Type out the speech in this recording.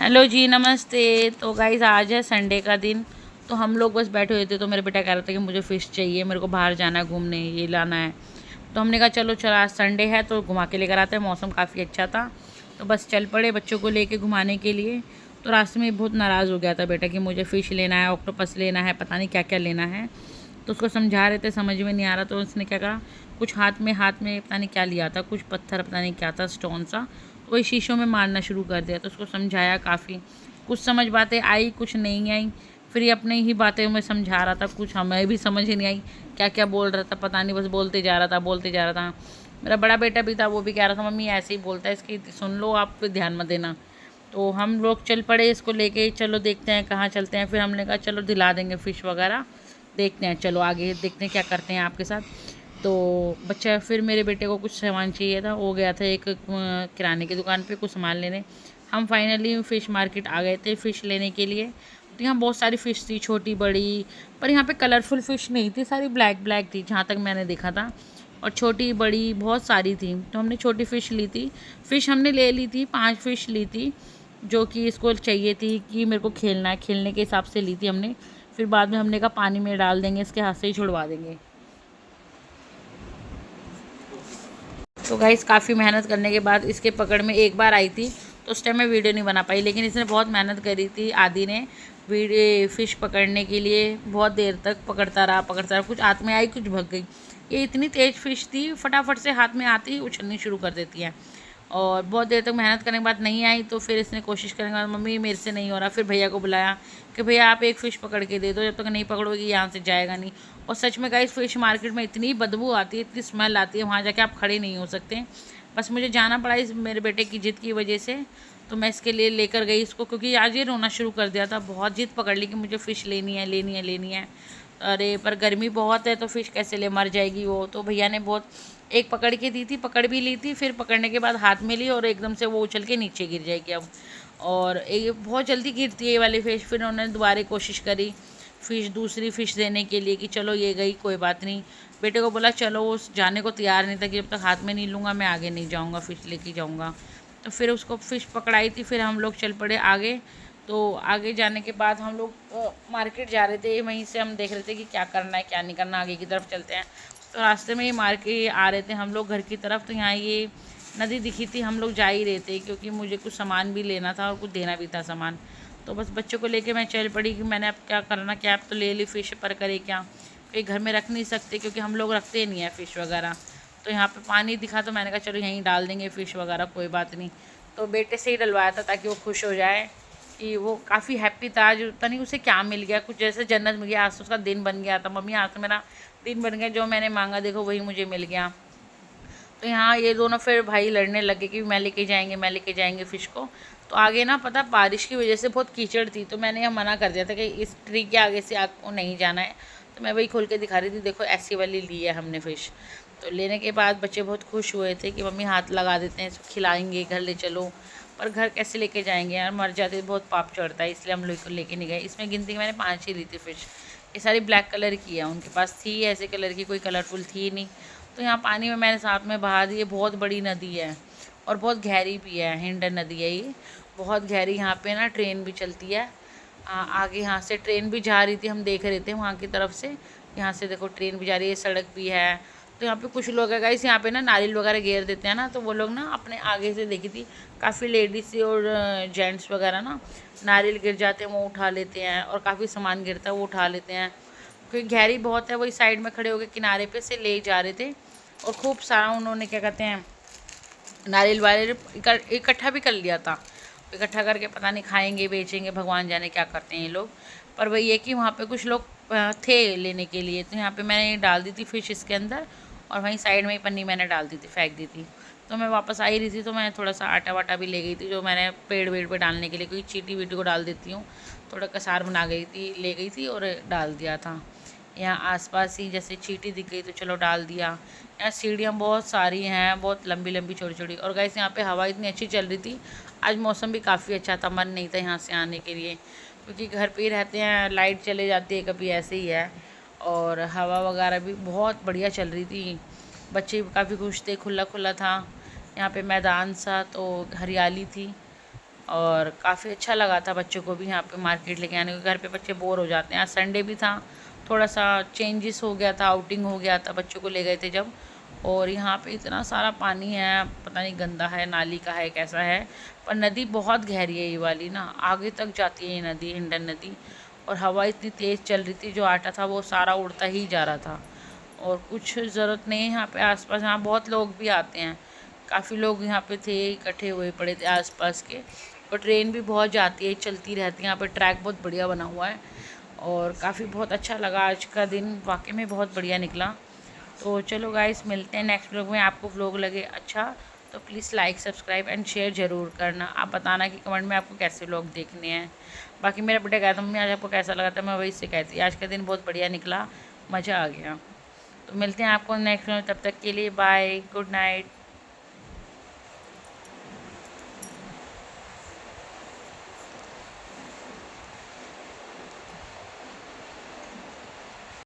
Hello जी, नमस्ते। तो guys आज है संडे का दिन। तो हम लोग बस बैठे हुए थे, तो मेरा बेटा कह रहा था कि मुझे फ़िश चाहिए, मेरे को बाहर जाना है घूमने, ये लाना है। तो हमने कहा चलो चल आज संडे है तो घुमा के लेकर आते हैं। मौसम काफ़ी अच्छा था तो बस चल पड़े बच्चों को लेके घुमाने के लिए। तो रास्ते में बहुत नाराज़ हो गया था बेटा कि मुझे फ़िश लेना है, ऑक्टोपस लेना है, पता नहीं क्या क्या लेना है। तो उसको समझा रहे थे, समझ में नहीं आ रहा। तो उसने क्या कहा, कुछ हाथ में पता नहीं क्या लिया था, कुछ पत्थर पता नहीं क्या था, स्टोन सा, तो वही शीशों में मारना शुरू कर दिया। तो उसको समझाया काफ़ी, कुछ समझ बातें आई, कुछ नहीं आई। फिर ये अपने ही बातें में समझा रहा था, कुछ हमें भी समझ ही नहीं आई क्या क्या बोल रहा था, पता नहीं, बस बोलते जा रहा था बोलते जा रहा था। मेरा बड़ा बेटा भी था, वो भी कह रहा था मम्मी ऐसे ही बोलता है, इसकी सुन लो, आप ध्यान मत देना। तो हम लोग चल पड़े इसको लेके, चलो देखते हैं कहाँ चलते हैं। फिर हमने कहा चलो दिला देंगे फ़िश वगैरह, देखते हैं, चलो आगे देखते हैं क्या करते हैं आपके साथ। तो बच्चा, फिर मेरे बेटे को कुछ सामान चाहिए था, वो गया था एक किराने की दुकान पे कुछ सामान लेने। हम फाइनली फ़िश मार्केट आ गए थे फ़िश लेने के लिए। तो यहाँ बहुत सारी फ़िश थी, छोटी बड़ी, पर यहाँ पे कलरफुल फ़िश नहीं थी, सारी ब्लैक ब्लैक थी जहाँ तक मैंने देखा था। और छोटी बड़ी बहुत सारी थी, तो हमने छोटी फ़िश ली थी। फ़िश हमने ले ली थी, 5 फ़िश ली थी, जो कि इसको चाहिए थी कि मेरे को खेलना है, खेलने के हिसाब से ली थी हमने। फिर बाद में हमने कहा पानी में डाल देंगे, इसके हाथ से ही छुड़वा देंगे। तो गाइस काफ़ी मेहनत करने के बाद इसके पकड़ में एक बार आई थी, तो उस टाइम मैं वीडियो नहीं बना पाई, लेकिन इसने बहुत मेहनत करी थी आदि ने वीडियो फ़िश पकड़ने के लिए। बहुत देर तक पकड़ता रहा, कुछ हाथ में आई कुछ भग गई। ये इतनी तेज़ फ़िश थी, फटाफट से हाथ में आती ही उछलनी शुरू कर देती है। और बहुत देर तक मेहनत करने के बाद नहीं आई, तो फिर इसने कोशिश करने के बाद मम्मी मेरे से नहीं हो रहा। फिर भैया को बुलाया कि भैया आप एक फ़िश पकड़ के दे दो, जब तक नहीं पकड़ोगी यहाँ से जाएगा नहीं। और सच में गाइस फ़िश मार्केट में इतनी बदबू आती है, इतनी स्मेल आती है, वहाँ जाके आप खड़े नहीं हो सकते। बस मुझे जाना पड़ा इस मेरे बेटे की ज़िद की वजह से। तो मैं इसके लिए लेकर गई इसको, क्योंकि आज ये रोना शुरू कर दिया था, बहुत ज़िद पकड़ ली कि मुझे फ़िश लेनी है लेनी है लेनी है। अरे पर गर्मी बहुत है तो फ़िश कैसे ले, मर जाएगी वो। तो भैया ने बहुत एक पकड़ के दी थी, पकड़ भी ली थी, फिर पकड़ने के बाद हाथ में ली और एकदम से वो उछल के नीचे गिर जाएगी अब। और ये बहुत जल्दी गिरती है ये वाली फ़िश। फिर उन्होंने दोबारा कोशिश करी दूसरी फ़िश देने के लिए कि चलो ये गई, कोई बात नहीं। बेटे को बोला चलो, वो जाने को तैयार नहीं था कि जब तक हाथ में नहीं लूँगा मैं आगे नहीं जाऊँगा, फ़िश लेके जाऊँगा। तो फिर उसको फ़िश पकड़ाई थी, फिर हम लोग चल पड़े आगे। तो आगे जाने के बाद हम लोग मार्केट जा रहे थे, वहीं से हम देख रहे थे कि क्या करना है क्या नहीं करना, आगे की तरफ चलते हैं। तो रास्ते में ही मार्केट आ रहे थे हम लोग घर की तरफ, तो यहाँ ये नदी दिखी थी, हम लोग जा ही रहे थे क्योंकि मुझे कुछ सामान भी लेना था और कुछ देना भी था सामान। तो बस बच्चों को लेके मैं चल पड़ी कि मैंने अब क्या करना, क्या अब तो ले ली फ़िश, पर करे क्या, कहीं घर में रख नहीं सकते क्योंकि हम लोग रखते नहीं है फ़िश वगैरह। तो यहाँ पे पानी दिखा तो मैंने कहा चलो यहीं डाल देंगे फ़िश वगैरह, कोई बात नहीं। तो बेटे से ही डलवाया था ताकि वो खुश हो जाए कि वो काफ़ी हैप्पी था। आज पता नहीं उसे क्या मिल गया, कुछ जैसे जन्नत मिल गया। आज तो उसका दिन बन गया था, मम्मी आज तो मेरा दिन बन गया, जो मैंने मांगा देखो वही मुझे मिल गया। तो यहाँ ये दोनों फिर भाई लड़ने लगे कि मैं लेके जाएंगे फ़िश को। तो आगे ना पता बारिश की वजह से बहुत कीचड़ थी, तो मैंने यहाँ मना कर दिया था कि इस ट्री के आगे से आपको नहीं जाना है। तो मैं वही खोल के दिखा रही थी, देखो ऐसी वाली ली है हमने फ़िश। तो लेने के बाद बच्चे बहुत खुश हुए थे कि मम्मी हाथ लगा देते हैं, इसको खिलाएंगे, घर ले चलो। पर घर कैसे लेके जाएंगे यार, मर जाते तो बहुत पाप चढ़ता है, इसलिए हम लोग लेके नहीं गए। इसमें गिनती की मैंने 5 ही ली थी फ़िश। ये सारी ब्लैक कलर की है, उनके पास थी ऐसे कलर की, कोई कलरफुल थी नहीं। तो यहाँ पानी में मैंने साथ में बहा दी। ये बहुत बड़ी नदी है और बहुत गहरी भी है, हिंडन नदी है ये, बहुत गहरी। यहाँ पे ना ट्रेन भी चलती है। आगे यहाँ से ट्रेन भी जा रही थी, हम देख रहे थे वहाँ की तरफ से। यहाँ से देखो ट्रेन भी जा रही है, सड़क भी है। तो यहाँ पे कुछ लोग है गाइस, यहाँ पे ना नारियल वगैरह घेर देते हैं ना, तो वो लोग ना अपने आगे से देखी थी काफ़ी लेडीज़ और जेंट्स वगैरह ना नारियल गिर जाते हैं वो उठा लेते हैं, और काफ़ी सामान गिरता है वो उठा लेते हैं। क्योंकि गहरी बहुत है, वही साइड में खड़े होकर किनारे पे से ले जा रहे थे। और खूब सारा उन्होंने क्या कहते हैं नारियल वारियल इकट्ठा भी कर लिया था। इकट्ठा करके पता नहीं खाएंगे बेचेंगे, भगवान जाने क्या करते हैं ये लोग। पर वही है कि वहाँ पे कुछ लोग थे लेने के लिए। तो यहाँ पे मैंने डाल दी थी फ़िश इसके अंदर, और वहीं साइड में ही पन्नी मैंने डाल दी थी, फेंक दी थी। तो मैं वापस आ ही रही थी, तो मैं थोड़ा सा आटा वाटा भी ले गई थी जो मैंने पेड़ वेड़ पे डालने के लिए, क्योंकि चीटी वीटी को डाल देती हूँ। थोड़ा कसार बना गई थी, ले गई थी और डाल दिया था। यहाँ आसपास ही जैसे चींटी दिख गई तो चलो डाल दिया। यहाँ सीढ़ियाँ बहुत सारी हैं, बहुत लंबी लंबी छोटी छोटी। और गाइस यहाँ पे हवा इतनी अच्छी चल रही थी, आज मौसम भी काफ़ी अच्छा था, मन नहीं था यहाँ से आने के लिए, क्योंकि घर पे ही रहते हैं, लाइट चले जाती है कभी, ऐसे ही है। और हवा वगैरह भी बहुत बढ़िया चल रही थी, बच्चे भी काफ़ी खुश थे, खुला खुला था यहाँ पे मैदान सा, तो हरियाली थी। और काफ़ी अच्छा लगा था बच्चों को भी यहाँ पे मार्केट लेके आने को। घर पे बच्चे बोर हो जाते हैं, आज संडे भी था, थोड़ा सा चेंजेस हो गया था, आउटिंग हो गया था, बच्चों को ले गए थे जब। और यहाँ पे इतना सारा पानी है, पता नहीं गंदा है, नाली का है, कैसा है, पर नदी बहुत गहरी है ये वाली ना, आगे तक जाती है ये नदी, हिंडन नदी। और हवा इतनी तेज़ चल रही थी, जो आटा था वो सारा उड़ता ही जा रहा था। और कुछ ज़रूरत नहीं है यहाँ पे आसपास, यहाँ बहुत लोग भी आते हैं, काफ़ी लोग यहाँ पे थे, इकट्ठे हुए पड़े थे आसपास के। और ट्रेन भी बहुत जाती है, चलती रहती है, यहाँ पे ट्रैक बहुत बढ़िया बना हुआ है। और काफ़ी बहुत अच्छा लगा, आज का दिन वाकई में बहुत बढ़िया निकला। तो चलो गाइस, मिलते हैं नेक्स्ट व्लॉग में। आपको व्लॉग लगे अच्छा तो please like, subscribe and share ज़रूर करना। आप बताना कि कमेंट में आपको कैसे व्लॉग देखने हैं। बाकी मेरा बेटा कहता मम्मी आज आपको कैसा लगा था, मैं वही से कहती आज का दिन बहुत बढ़िया निकला, मज़ा आ गया। तो मिलते हैं आपको नेक्स्ट में, तब तक के लिए बाय, गुड नाइट।